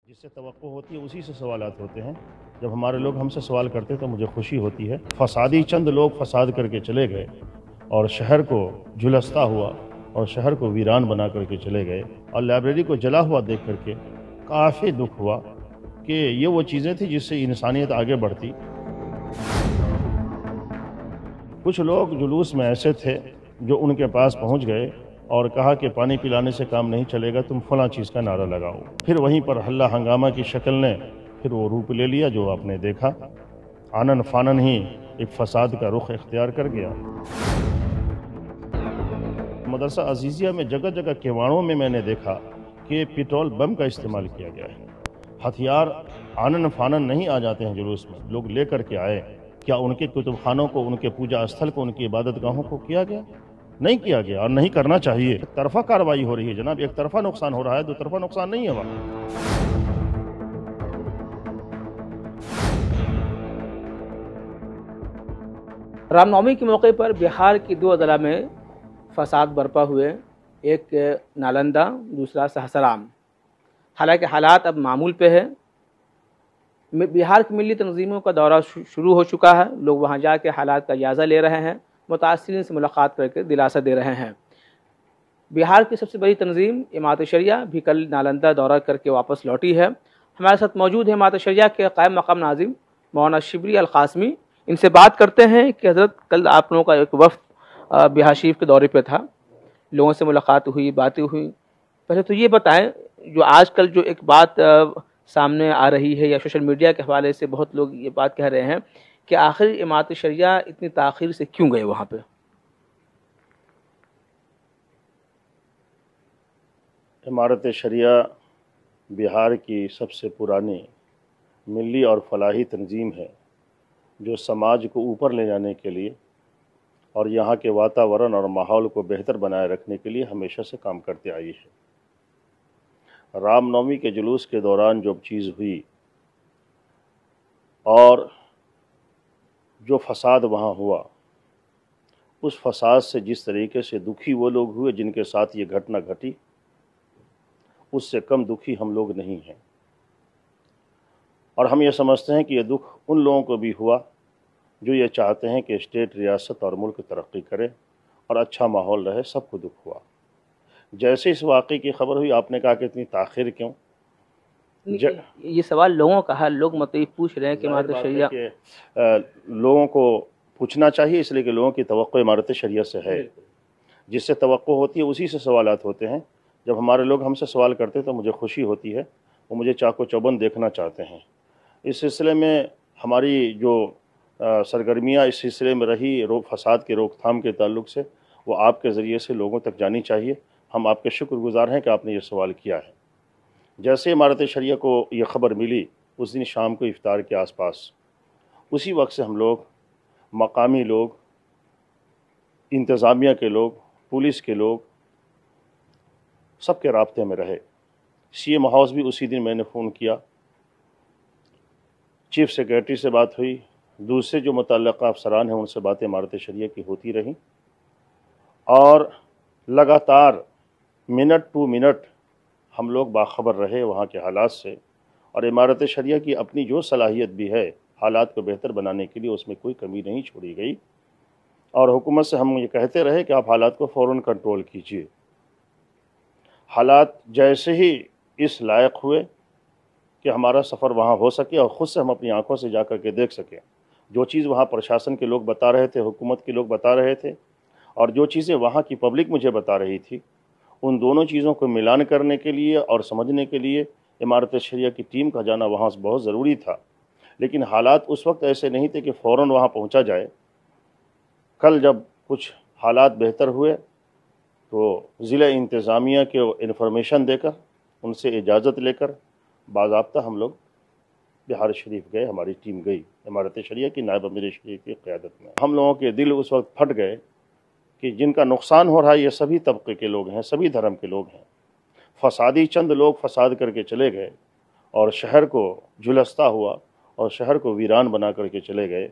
جس سے توقع ہوتی ہے اسی سے سوالات ہوتے ہیں۔ جب ہمارے لوگ ہم سے سوال کرتے تو مجھے خوشی ہوتی ہے۔ فسادی چند لوگ فساد کر کے چلے گئے اور شہر کو جھلستا ہوا اور شہر کو ویران بنا کر کے چلے گئے، اور لائبریری کو جلا ہوا دیکھ کر کے کافی دکھ ہوا کہ یہ وہ چیزیں تھیں جس سے انسانیت آگے بڑھتی۔ کچھ لوگ جلوس میں ایسے تھے جو ان کے پاس پہنچ گئے اور کہا کہ پانی پلانے سے کام نہیں چلے گا، تم فلاں چیز کا نعرہ لگاؤ۔ پھر وہیں پر ہلہ ہنگامہ کی شکل نے پھر وہ روپ لے لیا جو آپ نے دیکھا، آنن فانن ہی ایک فساد کا رخ اختیار کر گیا۔ مدرسہ عزیزیہ میں جگہ جگہ کیواڑوں میں نے دیکھا کہ پیٹرول بم کا استعمال کیا گیا ہے۔ ہتھیار آنن فانن نہیں آ جاتے ہیں جلوس میں، لوگ لے کر کے آئے۔ کیا ان کے کتب خانوں کو، ان کے پوجا استھل کو، ان کی عبادت گاہوں کو کیا گیا؟ نہیں کیا گیا اور نہیں کرنا چاہیے۔ ایک طرفہ کارروائی ہو رہی ہے جناب، ایک طرفہ نقصان ہو رہا ہے، دو طرفہ نقصان نہیں ہے وہاں۔ رام نومی کے موقع پر بہار کی دو اضلاع میں فساد برپا ہوئے، ایک نالندہ، دوسرا سہسرام۔ حالانکہ حالات اب معمول پہ ہے۔ بہار کی ملی تنظیموں کا دورہ شروع ہو چکا ہے، لوگ وہاں جا کے حالات کا جائزہ لے رہے ہیں، متاثرین سے ملاقات کر کے دلاسا دے رہے ہیں۔ بہار کی سب سے بڑی تنظیم جماعت شریعہ بھی کل نالندہ دورہ کر کے واپس لوٹی ہے۔ ہمارے ساتھ موجود ہے جماعت شریعہ کے قائم مقام ناظم مولانا شبلی القاسمی۔ ان سے بات کرتے ہیں کہ حضرت کل آپ لوگوں کا ایک وفد بہار شریف کے دورے پہ تھا، لوگوں سے ملاقات ہوئی، باتیں ہوئی۔ پہلے تو یہ بتائیں، جو آج کل جو ایک بات سامنے آ رہی ہے یا سوشل میڈیا کے حوالے سے بہت لوگ یہ بات کہہ رہے ہیں کہ آخر جماعت شریعہ اتنی تاخیر سے کیوں گئے وہاں پہ؟ جماعت شریعہ بہار کی سب سے پرانی ملی اور فلاحی تنظیم ہے جو سماج کو اوپر لے جانے کے لیے اور یہاں کے واتاورن اور ماحول کو بہتر بنائے رکھنے کے لیے ہمیشہ سے کام کرتے آئی ہے۔ رام نومی کے جلوس کے دوران جو چیز ہوئی اور جو فساد وہاں ہوا، اس فساد سے جس طریقے سے دکھی وہ لوگ ہوئے جن کے ساتھ یہ گھٹنا گھٹی، اس سے کم دکھی ہم لوگ نہیں ہیں۔ اور ہم یہ سمجھتے ہیں کہ یہ دکھ ان لوگوں کو بھی ہوا جو یہ چاہتے ہیں کہ اسٹیٹ، ریاست اور ملک ترقی کرے اور اچھا ماحول رہے، سب کو دکھ ہوا۔ جیسے اس واقعے کی خبر ہوئی، آپ نے کہا کہ اتنی تاخیر کیوں؟ یہ سوال لوگوں کا ہے، لوگ مطلب پوچھ رہے ہیں کہ امارت شریعہ لوگوں کو پوچھنا چاہیے، اس لیے کہ لوگوں کی توقع امارت شریعہ سے ہے۔ جس سے توقع ہوتی ہے اسی سے سوالات ہوتے ہیں۔ جب ہمارے لوگ ہم سے سوال کرتے تو مجھے خوشی ہوتی ہے، وہ مجھے چاق و چوبند دیکھنا چاہتے ہیں۔ اس سلسلے میں ہماری جو سرگرمیاں اس سلسلے میں رہی فساد کے روک تھام کے تعلق سے، وہ آپ کے ذریعے سے لوگوں تک جانی چاہیے۔ ہم آپ کے شکر گزار ہیں کہ آپ نے یہ سوال کیا ہے۔ جیسے امارت شریعہ کو یہ خبر ملی، اس دن شام کو افطار کے آس پاس اسی وقت سے ہم لوگ، مقامی لوگ، انتظامیہ کے لوگ، پولیس کے لوگ، سب کے رابطے میں رہے۔ سی ایم ہاؤس بھی اسی دن میں نے فون کیا، چیف سیکریٹری سے بات ہوئی، دوسرے جو متعلقہ افسران ہیں ان سے باتیں امارت شریعہ کی ہوتی رہیں، اور لگاتار منٹ ٹو منٹ ہم لوگ باخبر رہے وہاں کے حالات سے، اور امارت شریعہ کی اپنی جو صلاحیت بھی ہے حالات کو بہتر بنانے کے لیے، اس میں کوئی کمی نہیں چھوڑی گئی، اور حکومت سے ہم یہ کہتے رہے کہ آپ حالات کو فوراً کنٹرول کیجیے۔ حالات جیسے ہی اس لائق ہوئے کہ ہمارا سفر وہاں ہو سکے اور خود سے ہم اپنی آنکھوں سے جا کر کے دیکھ سکیں، جو چیز وہاں پرشاسن کے لوگ بتا رہے تھے، حکومت کے لوگ بتا رہے تھے، اور جو چیزیں وہاں کی پبلک مجھے بتا رہی تھی، ان دونوں چیزوں کو ملان کرنے کے لیے اور سمجھنے کے لیے امارت شریعہ کی ٹیم کا جانا وہاں بہت ضروری تھا۔ لیکن حالات اس وقت ایسے نہیں تھے کہ فوراً وہاں پہنچا جائے۔ کل جب کچھ حالات بہتر ہوئے تو ضلع انتظامیہ کے انفارمیشن دے کر، ان سے اجازت لے کر باضابطہ ہم لوگ بہار شریف گئے، ہماری ٹیم گئی امارت شریعہ کی نائب امیر شریف کی قیادت میں۔ ہم لوگوں کے دل اس وقت پھٹ گئے کہ جن کا نقصان ہو رہا ہے یہ سبھی طبقے کے لوگ ہیں، سبھی دھرم کے لوگ ہیں۔ فسادی چند لوگ فساد کر کے چلے گئے اور شہر کو جھلستا ہوا اور شہر کو ویران بنا کر کے چلے گئے۔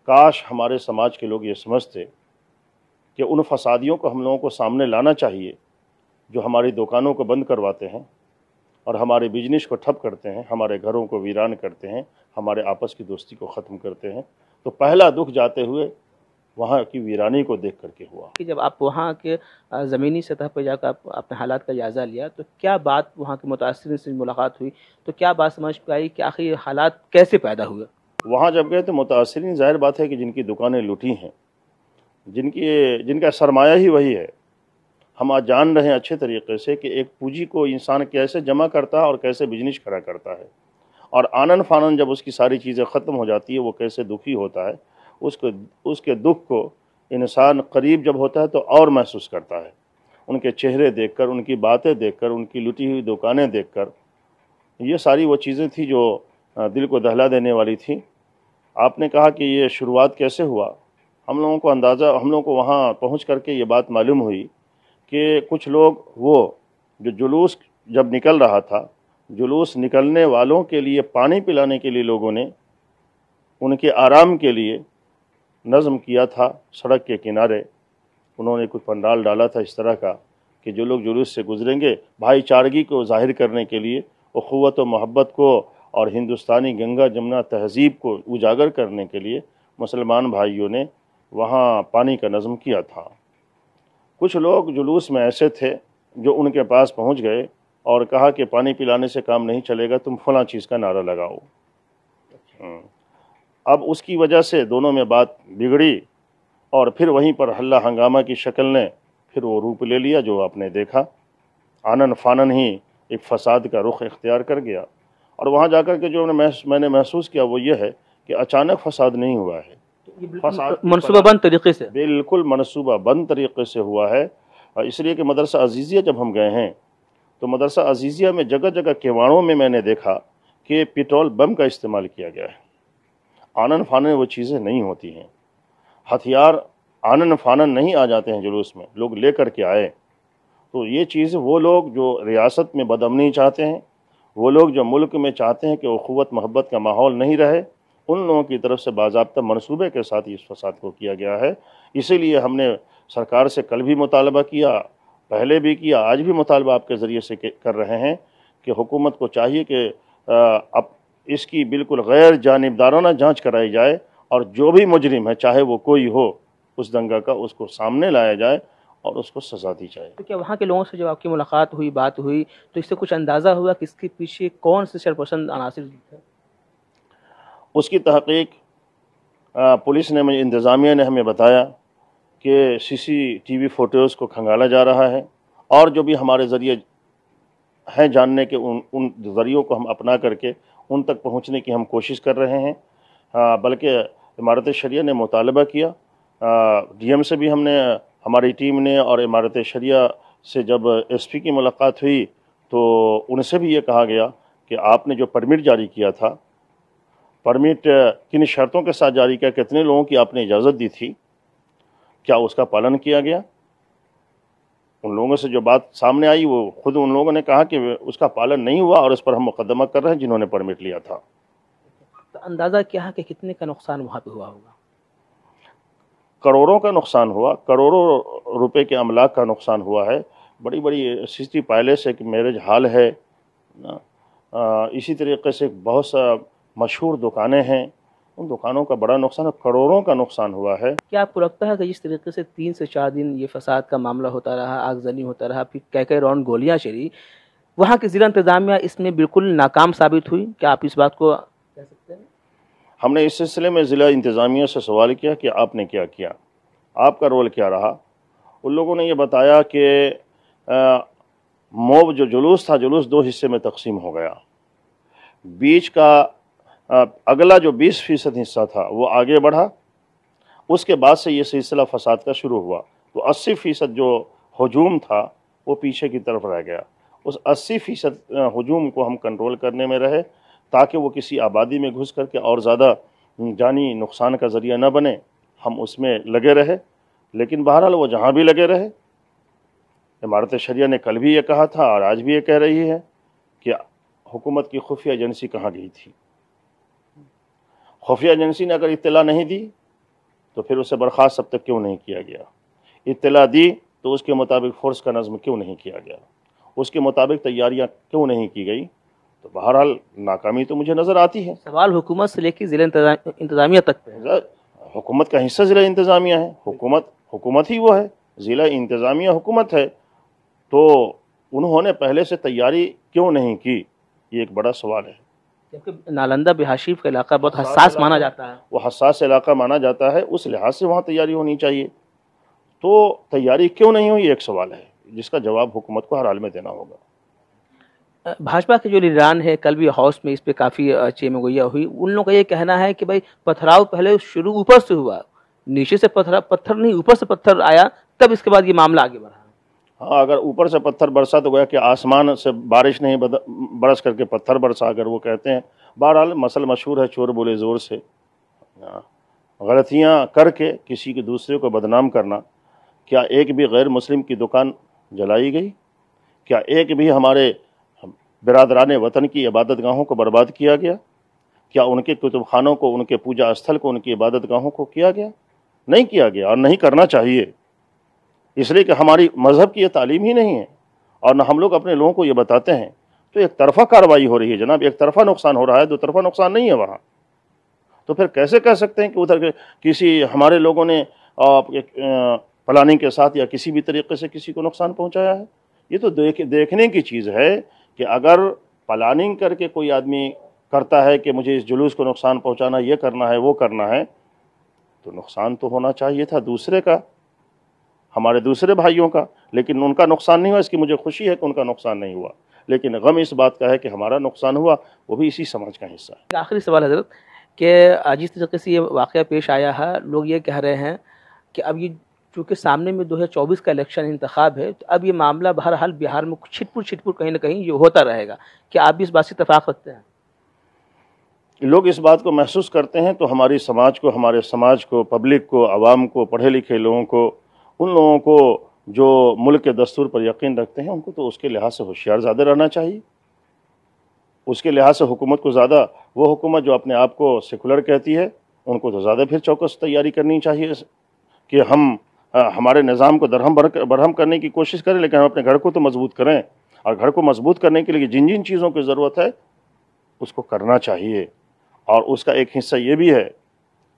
کاش ہمارے سماج کے لوگ یہ سمجھتے کہ ان فسادیوں کو ہم لوگوں کو سامنے لانا چاہیے جو ہماری دکانوں کو بند کرواتے ہیں، اور ہمارے بزنس کو ٹھپ کرتے ہیں، ہمارے گھروں کو ویران کرتے ہیں، ہمارے آپس کی دوستی کو ختم کرتے ہیں، تو پہلا دکھ جاتے ہوئے وہاں کی ویرانی کو دیکھ کر کے ہوا۔ کہ جب آپ وہاں کے زمینی سطح پہ جا کر آپ اپنے حالات کا جائزہ لیا تو کیا بات وہاں کے متاثرین سے ملاقات ہوئی تو کیا بات سمجھ پائی کہ آخر یہ حالات کیسے پیدا ہوئے؟ وہاں جب گئے تو متاثرین، ظاہر بات ہے کہ جن کی دکانیں لوٹی ہیں، جن کا سرمایہ ہی وہی ہے، ہم آج جان رہے ہیں اچھے طریقے سے کہ ایک پونجی کو انسان کیسے جمع کرتا ہے اور کیسے بزنس کھڑا کرتا ہے، اور آنن فانن جب اس کی ساری چیزیں ختم ہو جاتی ہے وہ کیسے دکھی ہوتا ہے۔ اس کے دکھ کو انسان قریب جب ہوتا ہے تو اور محسوس کرتا ہے، ان کے چہرے دیکھ کر، ان کی باتیں دیکھ کر، ان کی لٹی ہوئی دکانیں دیکھ کر، یہ ساری وہ چیزیں تھیں جو دل کو دہلا دینے والی تھیں۔ آپ نے کہا کہ یہ شروعات کیسے ہوا، ہم لوگوں کو وہاں پہنچ کر کے یہ بات معلوم ہوئی کہ کچھ لوگ وہ جو جلوس جب نکل رہا تھا، جلوس نکلنے والوں کے لیے پانی پلانے کے لیے لوگوں نے ان کے آرام کے لیے نظم کیا تھا، سڑک کے کنارے انہوں نے کچھ پنڈال ڈالا تھا اس طرح کا کہ جو لوگ جلوس سے گزریں گے، بھائی چارگی کو ظاہر کرنے کے لیے، اخوت و محبت کو اور ہندوستانی گنگا جمنا تہذیب کو اجاگر کرنے کے لیے مسلمان بھائیوں نے وہاں پانی کا نظم کیا تھا۔ کچھ لوگ جلوس میں ایسے تھے جو ان کے پاس پہنچ گئے اور کہا کہ پانی پلانے سے کام نہیں چلے گا، تم فلاں چیز کا نعرہ لگاؤ۔ اب اس کی وجہ سے دونوں میں بات بگڑی اور پھر وہیں پر ہلہ ہنگامہ کی شکل نے پھر وہ روپ لے لیا جو آپ نے دیکھا، آنن فانن ہی ایک فساد کا رخ اختیار کر گیا۔ اور وہاں جا کر کے جو میں نے محسوس کیا وہ یہ ہے کہ اچانک فساد نہیں ہوا ہے، منصوبہ بند طریقے سے، بالکل منصوبہ بند طریقے سے ہوا ہے۔ اس لیے کہ مدرسہ عزیزیہ جب ہم گئے ہیں تو مدرسہ عزیزیہ میں جگہ جگہ کیواڑوں میں نے دیکھا کہ پیٹرول بم کا استعمال کیا گیا ہے۔ آنن فانن وہ چیزیں نہیں ہوتی ہیں، ہتھیار آنن فانن نہیں آ جاتے ہیں جلوس میں، لوگ لے کر کے آئے۔ تو یہ چیز وہ لوگ جو ریاست میں بدامنی چاہتے ہیں، وہ لوگ جو ملک میں چاہتے ہیں کہ اخوت محبت کا ماحول نہیں رہے، ان لوگوں کی طرف سے باضابطہ منصوبے کے ساتھ اس فساد کو کیا گیا ہے۔ اسی لیے ہم نے سرکار سے کل بھی مطالبہ کیا، پہلے بھی کیا، آج بھی مطالبہ آپ کے ذریعے سے کر رہے ہیں کہ حکومت کو چاہیے کہ اب اس کی بالکل غیر جانبدارانہ جانچ کرائی جائے، اور جو بھی مجرم ہے چاہے وہ کوئی ہو اس دنگا کا، اس کو سامنے لایا جائے اور اس کو سزا دی جائے۔ تو کیا وہاں کے لوگوں سے جب آپ کی ملاقات ہوئی، بات ہوئی، تو اس سے کچھ اندازہ ہوا کہ اس کے پیچھے کون سے شرپسند عناصر تھے؟ اس کی تحقیق پولیس نے، انتظامیہ نے ہمیں بتایا کہ CCTV فوٹوز کو کھنگالا جا رہا ہے، اور جو بھی ہمارے ذریعے ہیں جاننے کے ان ذریعوں کو ہم اپنا کر کے ان تک پہنچنے کی ہم کوشش کر رہے ہیں۔ بلکہ امارت شریعہ نے مطالبہ کیا، DM سے بھی ہماری ٹیم نے، اور امارت شریعہ سے جب SP کی ملاقات ہوئی تو ان سے بھی یہ کہا گیا کہ آپ نے جو پرمٹ جاری کیا تھا، پرمٹ کن شرطوں کے ساتھ جاری کیا، کتنے لوگوں کی آپ نے اجازت دی تھی، کیا اس کا پالن کیا گیا؟ ان لوگوں سے جو بات سامنے آئی وہ خود ان لوگوں نے کہا کہ اس کا پالن نہیں ہوا، اور اس پر ہم مقدمہ کر رہے ہیں جنہوں نے پرمٹ لیا تھا۔ تو اندازہ کیا ہے کہ کتنے کا نقصان وہاں پہ ہوا ہوگا؟ کروڑوں کا نقصان ہوا، کروڑوں روپے کے املاک کا نقصان ہوا ہے۔ بڑی بڑی سٹی پیلس، ایک میرج ہال ہے، اسی طریقے سے بہت سا مشہور دکانیں ہیں، ان دکانوں کا بڑا نقصان ہے، کروڑوں کا نقصان ہوا ہے۔ کیا آپ کو لگتا ہے کہ جس طریقے سے 3 سے 4 دن یہ فساد کا معاملہ ہوتا رہا، آگزنی ہوتا رہا، پھر کئی راؤنڈ گولیاں چلی، وہاں کی ضلع انتظامیہ اس میں بالکل ناکام ثابت ہوئی؟ کیا آپ اس بات کو کہہ سکتے ہیں؟ ہم نے اس سلسلے میں ضلع انتظامیہ سے سوال کیا کہ آپ نے کیا کیا، آپ کا رول کیا رہا؟ ان لوگوں نے یہ بتایا کہ موب جو جلوس تھا، جلوس 2 حصے میں تقسیم ہو گیا، بیچ کا اگلا جو 20% حصہ تھا وہ آگے بڑھا، اس کے بعد سے یہ سلسلہ فساد کا شروع ہوا، تو 80% جو ہجوم تھا وہ پیچھے کی طرف رہ گیا۔ اس 80% ہجوم کو ہم کنٹرول کرنے میں رہے تاکہ وہ کسی آبادی میں گھس کر کے اور زیادہ جانی نقصان کا ذریعہ نہ بنے، ہم اس میں لگے رہے۔ لیکن بہرحال وہ جہاں بھی لگے رہے، امارت شریعہ نے کل بھی یہ کہا تھا اور آج بھی یہ کہہ رہی ہے کہ حکومت کی خفیہ ایجنسی کہاں گئی تھی؟ خفیہ ایجنسی نے اگر اطلاع نہیں دی تو پھر اسے برخاست اب تک کیوں نہیں کیا گیا؟ اطلاع دی تو اس کے مطابق فورس کا نظم کیوں نہیں کیا گیا؟ اس کے مطابق تیاریاں کیوں نہیں کی گئی؟ تو بہرحال ناکامی تو مجھے نظر آتی ہے۔ سوال حکومت سے لے کے ضلع انتظامیہ تک پہ ہے۔ حکومت کا حصہ ضلع انتظامیہ ہے، حکومت ہی وہ ہے، ضلع انتظامیہ حکومت ہے، تو انہوں نے پہلے سے تیاری کیوں نہیں کی؟ یہ ایک بڑا سوال ہے۔ کیونکہ نالندہ بہار شریف کا علاقہ بہت حساس مانا جاتا ہے، وہ حساس علاقہ مانا جاتا ہے، اس لحاظ سے وہاں تیاری ہونی چاہیے، تو تیاری کیوں نہیں ہوئی ایک سوال ہے جس کا جواب حکومت کو ہر حال میں دینا ہوگا۔ بھاجپا کے جو لیڈران ہیں کل بھی ہاؤس میں اس پہ کافی چیمہ گوئیاں ہوئی، ان لوگوں کا یہ کہنا ہے کہ بھائی پتھراؤ پہلے شروع اوپر سے ہوا، نیچے سے پتھر نہیں، اوپر سے پتھر آیا، تب اس کے بعد یہ معاملہ آگے بڑھا۔ ہاں، اگر اوپر سے پتھر برسا تو گویا کہ آسمان سے بارش نہیں برس کر کے پتھر برسا، اگر وہ کہتے ہیں۔ بہرحال مسل مشہور ہے چور بولے زور سے، غلطیاں کر کے کسی کے دوسرے کو بدنام کرنا۔ کیا ایک بھی غیر مسلم کی دکان جلائی گئی؟ کیا ایک بھی ہمارے برادران وطن کی عبادت گاہوں کو برباد کیا گیا؟ کیا ان کے کتب خانوں کو، ان کے پوجا استھل کو، ان کی عبادت گاہوں کو کیا گیا؟ نہیں کیا گیا، اور نہیں کرنا چاہیے، اس لیے کہ ہماری مذہب کی یہ تعلیم ہی نہیں ہے، اور نہ ہم لوگ اپنے لوگوں کو یہ بتاتے ہیں۔ تو ایک طرفہ کارروائی ہو رہی ہے جناب، ایک طرفہ نقصان ہو رہا ہے، دو طرفہ نقصان نہیں ہے وہاں۔ تو پھر کیسے کہہ سکتے ہیں کہ ادھر کسی ہمارے لوگوں نے پلاننگ کے ساتھ یا کسی بھی طریقے سے کسی کو نقصان پہنچایا ہے؟ یہ تو دیکھنے کی چیز ہے کہ اگر پلاننگ کر کے کوئی آدمی کرتا ہے کہ مجھے اس جلوس کو نقصان پہنچانا، یہ کرنا ہے، وہ کرنا ہے، تو نقصان تو ہونا چاہیے تھا دوسرے کا، ہمارے دوسرے بھائیوں کا، لیکن ان کا نقصان نہیں ہوا۔ اس کی مجھے خوشی ہے کہ ان کا نقصان نہیں ہوا، لیکن غم اس بات کا ہے کہ ہمارا نقصان ہوا، وہ بھی اسی سماج کا حصہ ہے۔ آخری سوال حضرت کہ جس طریقے سے یہ واقعہ پیش آیا ہے، لوگ یہ کہہ رہے ہیں کہ اب یہ چونکہ سامنے میں 2024 کا الیکشن انتخاب ہے، تو اب یہ معاملہ بہرحال بہار میں چھٹ پٹ کہیں نہ کہیں یہ ہوتا رہے گا، کیا آپ بھی اس بات سے اتفاق رکھتے ہیں؟ لوگ اس بات کو محسوس کرتے ہیں تو ہمارے سماج کو، پبلک کو، عوام کو، پڑھے لکھے لوگوں کو، ان لوگوں کو جو ملک کے دستور پر یقین رکھتے ہیں، ان کو تو اس کے لحاظ سے ہوشیار زیادہ رہنا چاہیے۔ اس کے لحاظ سے حکومت کو زیادہ، وہ حکومت جو اپنے آپ کو سیکولر کہتی ہے، ان کو تو زیادہ پھر چوکس تیاری کرنی چاہیے کہ ہم ہمارے نظام کو برہم کرنے کی کوشش کریں، لیکن ہم اپنے گھر کو تو مضبوط کریں، اور گھر کو مضبوط کرنے کے لیے جن جن چیزوں کی ضرورت ہے اس کو کرنا چاہیے۔ اور اس کا ایک حصہ یہ بھی ہے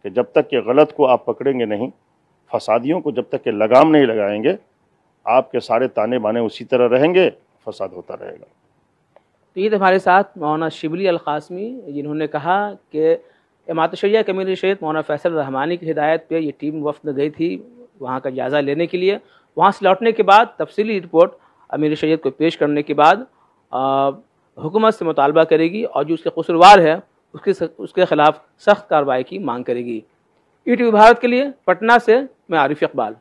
کہ جب تک کہ غلط کو آپ پکڑیں گے نہیں، فسادیوں کو جب تک کہ لگام نہیں لگائیں گے، آپ کے سارے تانے بانے اسی طرح رہیں گے، فساد ہوتا رہے گا۔ تو یہ ہمارے ساتھ مولانا شبلی القاسمی، جنہوں نے کہا کہ امامت شریعہ کمیٹی شریعت مولانا فیصل رحمانی کی ہدایت پہ یہ ٹیم وفد گئی تھی وہاں کا جائزہ لینے کے لیے، وہاں سے لوٹنے کے بعد تفصیلی رپورٹ امیر شریعت کو پیش کرنے کے بعد حکومت سے مطالبہ کرے گی، اور جو اس کے قصوروار ہے اس کے خلاف سخت کارروائی کی مانگ کرے گی۔ ETV بھارت کے لیے پٹنہ سے میں عارف اقبال۔